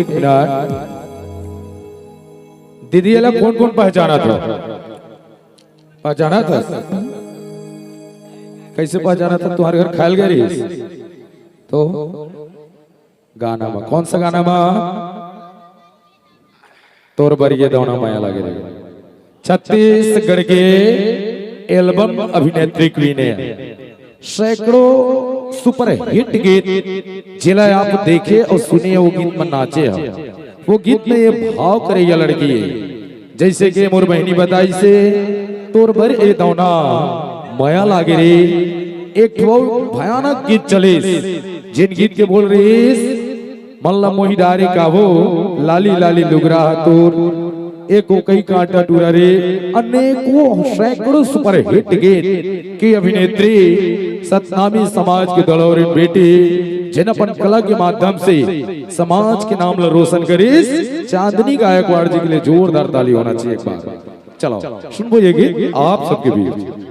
एक मिनट। दीदी वाला कौन कौन पहचाना था? पहचाना था? कैसे पहचाना था? तुम्हारे घर खायल गई तो गाना में कौन सा गाना में? तोर बरिए दौना माया लगे रहे। छत्तीसगढ़ के एल्बम अभिनेत्री क्वीन है, सैकड़ों सुपर हिट गीत जिला आप देखे और सुनिए, वो गीत में नाचे है। वो गीत में ये भाव करे या लड़की है, जैसे कि मोर बहनी बताई से तोर भर ए दौना माया लागे रे। एक भयानक गीत चले, जिन गीत के बोल रही मल्ला मोही डारे का वो लाली लाली लुगरा तोर एको कई कांटा टूरा रे। अनेकों सैकड़ों सुपर हिट गीत की अभिनेत्री सतनामी समाज के दड़ौरे बेटी जिन अपन कला के माध्यम से समाज के नाम ला रोशन करीस, चांदनी गायकवाड़ जी के लिए जोरदार ताली होना चाहिए एक बार। चलो सुनो ये गीत आप सबके बीच।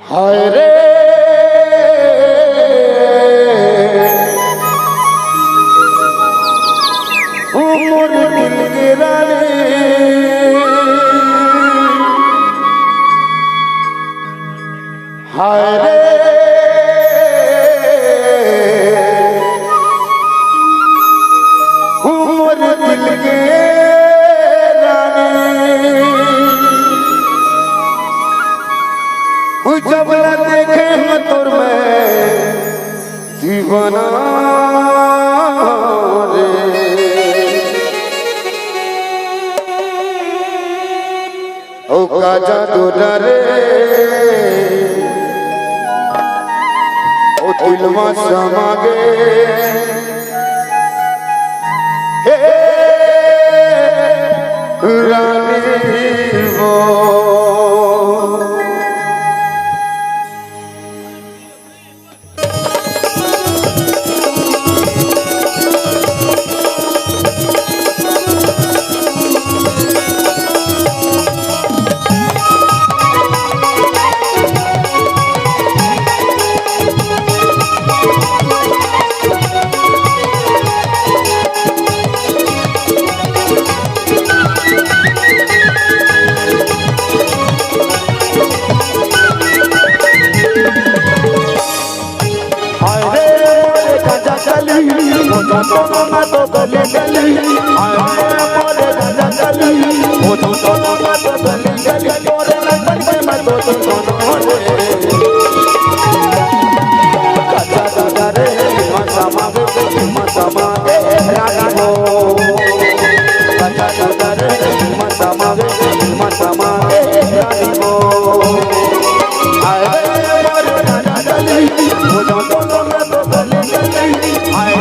हाय रे मोर दिल के रानी, हाय रे मोर दिल के जब न देखे मैं तोर में दीवाना रे। ओ का जादू डरे ओ दिलवा समा गे, हे रानी वो तो गले गली, हाय मोरे गंजा गली, वो तो गले गली, तोरे लगन के मैं तो सोनो रे। कच्चा दादा रे मसा मागे रानी हो, कच्चा दादा रे मसा मागे रानी हो। हाय मोरे गंजा गली, वो तो गले गली, हाय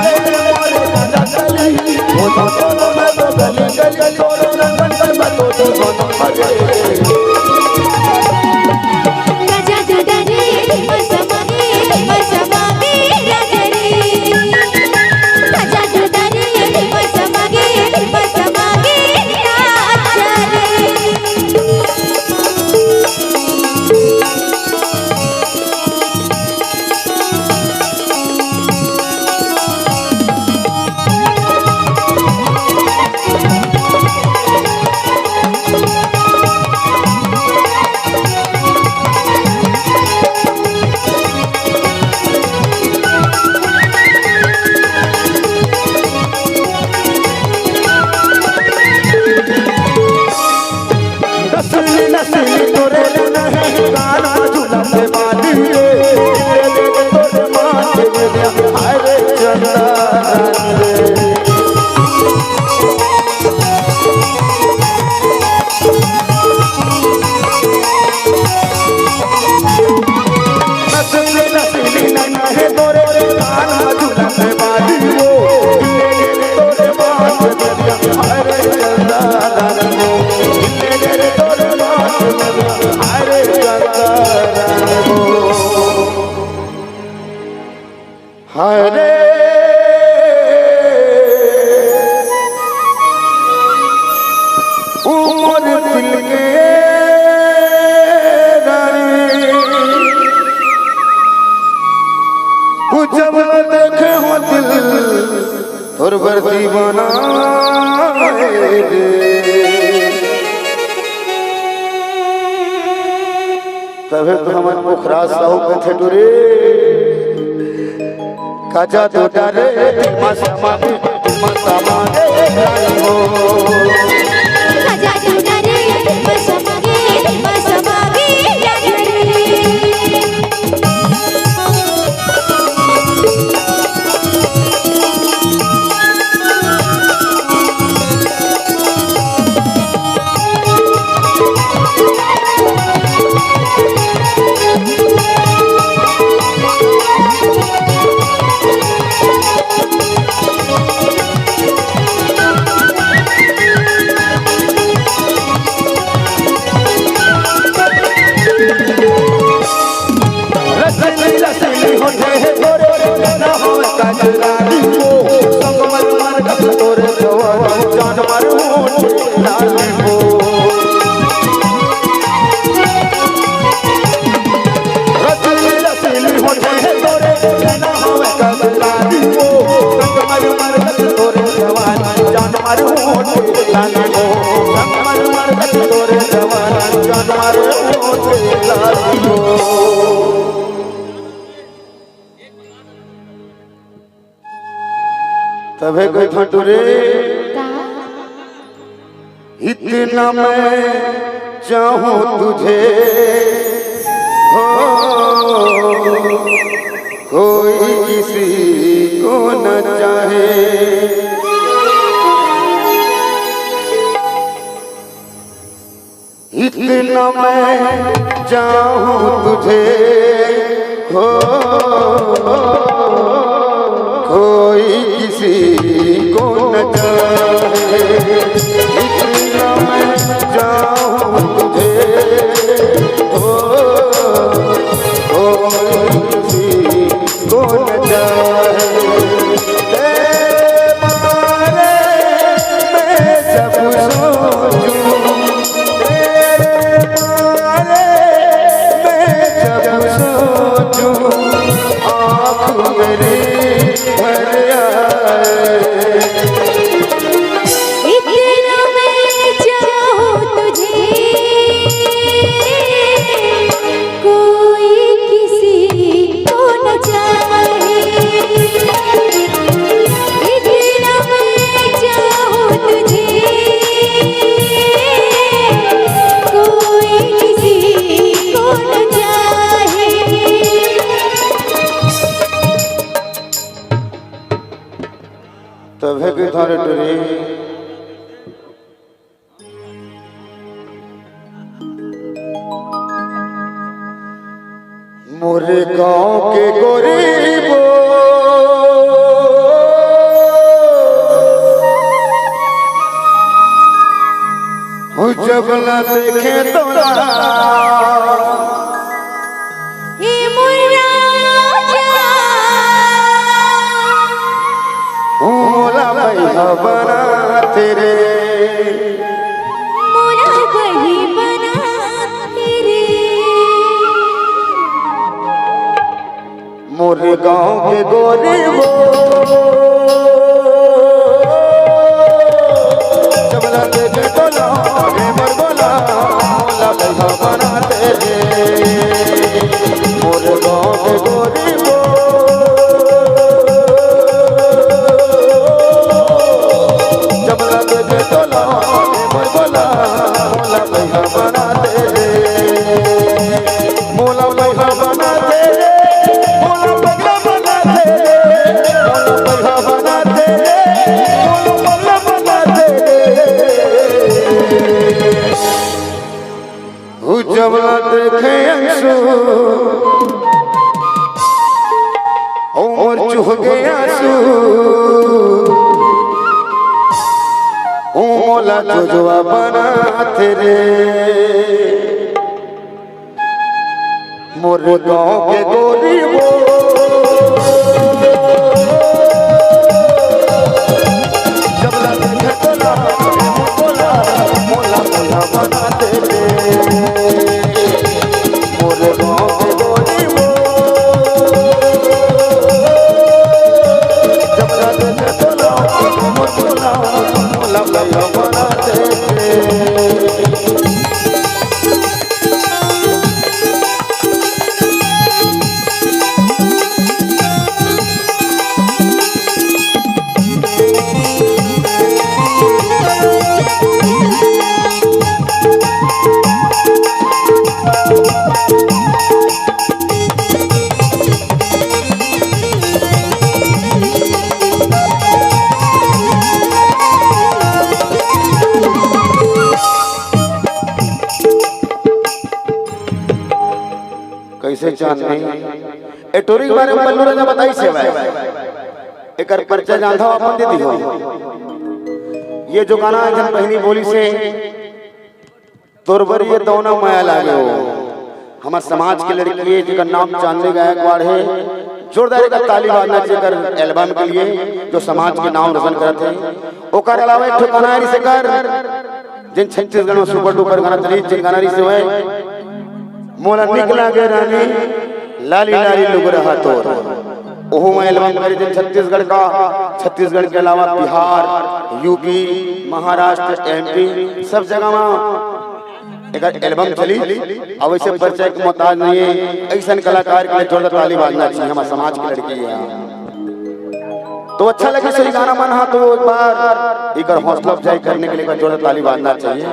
वो तो मैं तो गली गली तोरे रंगन कर मैं तो सोनो मजे। गजा गजा गुरबर दीवाना तबे तो हमारे मुखराज साहू कथे डोरे काजा तो डरे मसा मागे रानी हो काजा तो डरे मसा मागे रानी तबे कोई फटूरे इतना मैं चाहूं तुझे हो कोई किसी को न चाहे इतना मैं चाहूं तुझे हो कोई किसी को न चाहे इतना मैं चाहूं तुझे हो कोई किसी को न चाहे तेरे बारे मैं सब सोचूं तेरे बारे मैं सब सोचूं आँख मेरी इतना मैं चाहूं तुझे कोई किसी को न चाहे इतना मैं चाहूं तुझे कोई किसी को न चाहे तबे के थारे डरे मोरे गांव के गरीबो जब न देखे तोरा हे मोरा मोला भैया बना तेरे मोरा बही बना तेरे मोरे गांव के गरीबो जब न देखे तोरा हे मर बोला मोला भैया बना तेरे मोरे गांव के गरीबो मोला भैया बना दे मोला भैया बना दे मोला भैया बना दे मोला बना दे जब देखे अंशु और चुह गए आंसू मोला जोजवा बना तेरे मोरे गांव के गरीबो जब देखे तोला मोला मोला मोला बना तेरे मोरे गांव के गरीबो जब देखे तोला चांदनी ए टोरी के बारे में बल्लू राजा बताई से भाई एकर परिचय जानता हो अपन दे दियो। ये जो गाना जब पहली बोली से तोरबरी ये दौना माया लागे हो हमार समाज के लड़की है जिसका नाम चांदनी गायकवाड़ है। जोरदार का ताली बजाना जेकर एल्बम के लिए जो समाज के नाम रोशन करते हैं। ओकर अलावा एक गाना री से कर जिन छत्तीसगढ़ में सुपर डुपर गाना चली जिन गाना री से है मोला निकला गे रानी लाली लाली लुग रहा तोर ओहो में एल्बम करे जिन छत्तीसगढ़ के अलावा बिहार यूपी महाराष्ट्र एमपी सब जगह में एक एल्बम चली। अब वैसे परिचय के मोहताज नहीं है ऐसा कलाकार के लिए जोरदार ताली बजाना चाहिए हमारे समाज की लड़की है। तो अच्छा लगे सही गाना मन तो एक बार एक हौसला अफजाई करने के लिए जोरदार ताली बजाना चाहिए।